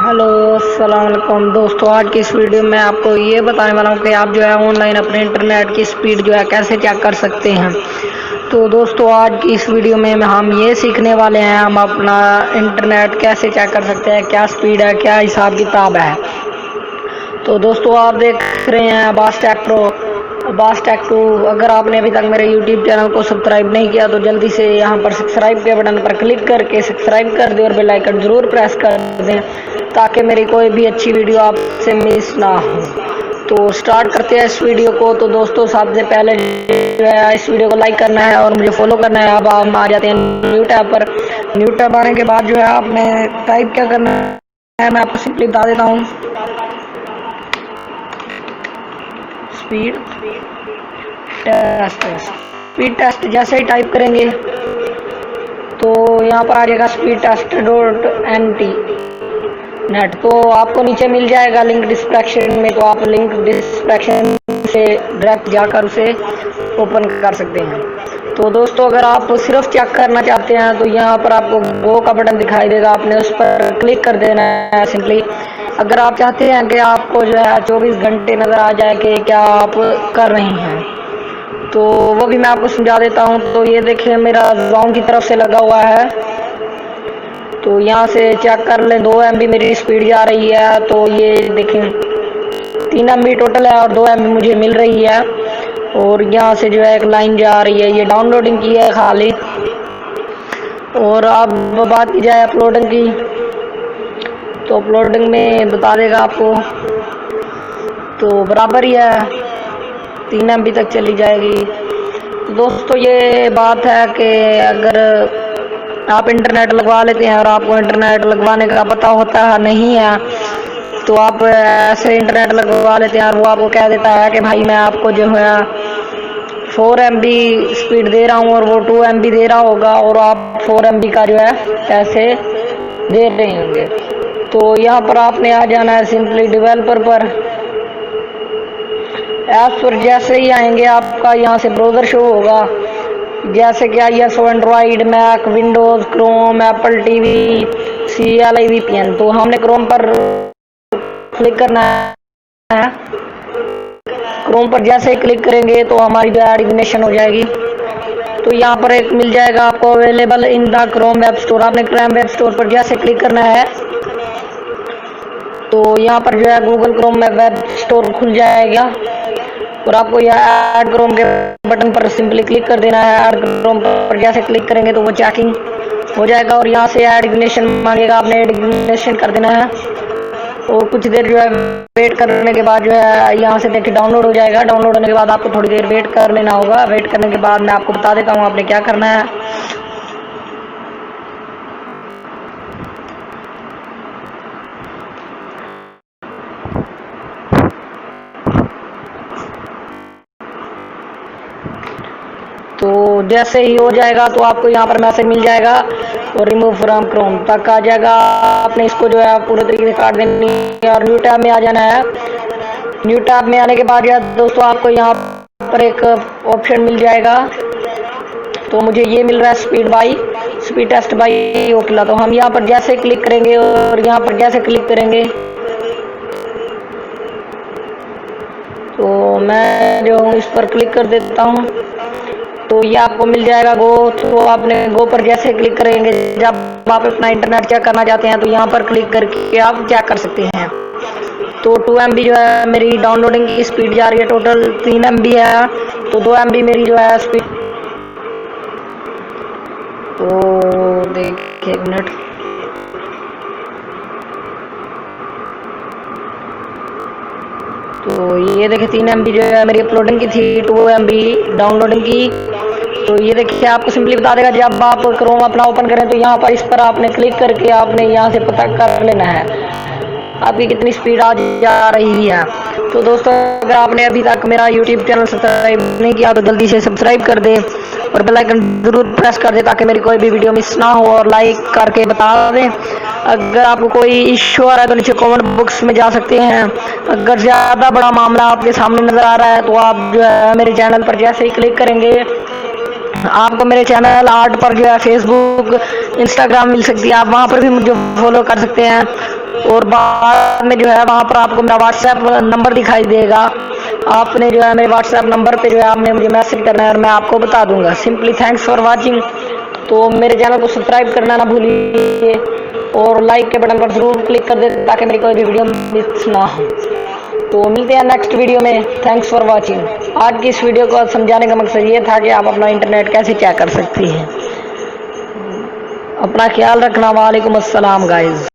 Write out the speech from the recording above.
Hello, अस्सलाम वालेकुम दोस्तों। आज की इस वीडियो में आपको ये बताने वाला हूँ कि आप जो है ऑनलाइन अपने इंटरनेट की स्पीड जो है कैसे चेक कर सकते हैं। तो दोस्तों, आज की इस वीडियो में हम ये सीखने वाले हैं हम अपना इंटरनेट कैसे चेक कर सकते हैं, क्या स्पीड है, क्या हिसाब किताब है। तो दोस्तों, आप देख रहे हैं Abbas tech pro, Abbas tech 2। अगर आपने अभी तक मेरे यूट्यूब चैनल को सब्सक्राइब नहीं किया तो जल्दी से यहाँ पर सब्सक्राइब के बटन पर क्लिक करके सब्सक्राइब कर दें और बेल आइकन ज़रूर प्रेस कर दें ताकि मेरी कोई भी अच्छी वीडियो आपसे मिस ना हो। तो स्टार्ट करते हैं इस वीडियो को। तो दोस्तों, सबसे पहले जो है इस वीडियो को लाइक करना है और मुझे फॉलो करना है। अब हम आ जाते हैं न्यू टैब पर। न्यू टैब आने के बाद जो है आपने टाइप क्या करना है, मैं आपको सिंपली बता देता हूँ। Speed test. स्पीड टेस्ट जैसे ही टाइप करेंगे तो यहाँ पर आ जाएगा स्पीड टेस्ट .nt नेट। तो आपको नीचे मिल जाएगा लिंक डिस्क्रिप्शन में, तो आप लिंक डिस्क्रिप्शन से डायरेक्ट जाकर उसे ओपन कर सकते हैं। तो दोस्तों, अगर आप सिर्फ चेक करना चाहते हैं तो यहाँ पर आपको गो का बटन दिखाई देगा, आपने उस पर क्लिक कर देना है सिंपली। अगर आप चाहते हैं कि आपको जो है 24 घंटे नज़र आ जाए कि क्या आप कर रहे हैं तो वो भी मैं आपको समझा देता हूँ। तो ये देखिए, मेरा जोन की तरफ से लगा हुआ है, तो यहाँ से चेक कर लें। 2 MB मेरी स्पीड जा रही है। तो ये देखें 3 MB टोटल है और 2 MB मुझे मिल रही है। और यहाँ से जो है एक लाइन जा रही है, ये डाउनलोडिंग की है खाली। और अब बात की जाए अपलोडिंग की, तो अपलोडिंग में बता देगा आपको, तो बराबर ही है, 3 MB तक चली जाएगी। दोस्तों, ये बात है कि अगर आप इंटरनेट लगवा लेते हैं और आपको इंटरनेट लगवाने का पता होता है नहीं है, तो आप ऐसे इंटरनेट लगवा लेते हैं और वो आपको कह देता है कि भाई मैं आपको जो है 4 MB स्पीड दे रहा हूँ और वो 2 MB दे रहा होगा और आप 4 MB का जो है पैसे दे रहे होंगे। तो यहाँ पर आपने आ जाना है सिंपली डेवलपर पर। ऐप पर जैसे ही आएंगे आपका यहाँ से ब्राउज़र शो होगा, जैसे कि ISO, Android, Mac, Windows, Chrome, Apple TV, CLI VPN। तो हमने क्रोम पर क्लिक करना है। क्रोम पर जैसे ही क्लिक करेंगे तो हमारी जो एडिग्नेशन हो जाएगी। तो यहाँ पर एक मिल जाएगा आपको available in the Chrome web store. आपने क्रोम वेब स्टोर पर जैसे क्लिक करना है तो यहाँ पर जो है गूगल क्रोम में वेब स्टोर खुल जाएगा और आपको यह ऐड क्रोम के बटन पर सिंपली क्लिक कर देना है। ऐड क्रोम पर जैसे क्लिक करेंगे तो वो चेकिंग हो जाएगा और यहाँ से ऐड इग्निशन मांगेगा, आपने ऐड इग्निशन कर देना है। और कुछ देर जो है वेट करने के बाद जो है यहाँ से देखिए डाउनलोड हो जाएगा। डाउनलोड होने के बाद आपको थोड़ी देर वेट कर लेना होगा। वेट करने के बाद मैं आपको बता देता हूँ आपने क्या करना है। तो जैसे ही हो जाएगा तो आपको यहाँ पर मैसेज मिल जाएगा और रिमूव फ्रॉम क्रोम तक आ जाएगा। आपने इसको जो है पूरे तरीके से काट देनी है और न्यू टैब में आ जाना है। न्यू टैब में आने के बाद यार दोस्तों, आपको यहाँ पर एक ऑप्शन मिल जाएगा। तो मुझे ये मिल रहा है स्पीड टेस्ट बाई ओकिला। तो हम यहाँ पर जैसे क्लिक करेंगे और यहाँ पर जैसे क्लिक करेंगे तो मैं जो इस पर क्लिक कर देता हूँ तो ये आपको मिल जाएगा गो। तो आपने गो पर जैसे क्लिक करेंगे, जब आप अपना इंटरनेट चेक करना चाहते हैं तो यहाँ पर क्लिक करके आप चेक कर सकते हैं। तो 2 MB जो है मेरी डाउनलोडिंग की स्पीड जा रही है, टोटल 3 MB है। तो 2 MB मेरी जो है स्पीड, तो देखिए 1 मिनट। तो ये देखिए 3 MB जो है मेरी अपलोडिंग की थी, 2 MB डाउनलोडिंग की। तो ये देखिए आपको सिंपली बता देगा, जब आप क्रोम अपना ओपन करें तो यहाँ पर इस पर आपने क्लिक करके आपने यहाँ से पता कर लेना है आपकी कितनी स्पीड आज जा रही है। तो दोस्तों, अगर आपने अभी तक मेरा यूट्यूब चैनल सब्सक्राइब नहीं किया तो जल्दी से सब्सक्राइब कर दें और बेल आइकन जरूर प्रेस कर दें ताकि मेरी कोई भी वीडियो मिस ना हो, और लाइक करके बता दें। अगर आपको कोई इश्यू आ रहा है तो नीचे कमेंट बॉक्स में जा सकते हैं। अगर ज़्यादा बड़ा मामला आपके सामने नज़र आ रहा है तो आप जो है मेरे चैनल पर जैसे ही क्लिक करेंगे आपको मेरे चैनल आर्ट पर जो है फेसबुक, इंस्टाग्राम मिल सकती है, आप वहाँ पर भी मुझे फॉलो कर सकते हैं। और बाद में जो है वहाँ पर आपको मेरा व्हाट्सएप नंबर दिखाई देगा। आपने जो है मेरे व्हाट्सएप नंबर पे जो है आपने मुझे मैसेज करना है और मैं आपको बता दूंगा। Simply thanks for watching. तो मेरे चैनल को सब्सक्राइब करना ना भूलिए और लाइक के बटन पर ज़रूर क्लिक कर दे ताकि मेरी कोई भी वीडियो मिस ना हो। तो मिलते हैं नेक्स्ट वीडियो में। Thanks for watching. आज की इस वीडियो को समझाने का मकसद ये था कि आप अपना इंटरनेट कैसे चेक कर सकती हैं। अपना ख्याल रखना। वालेकुम अस्सलाम गाइस।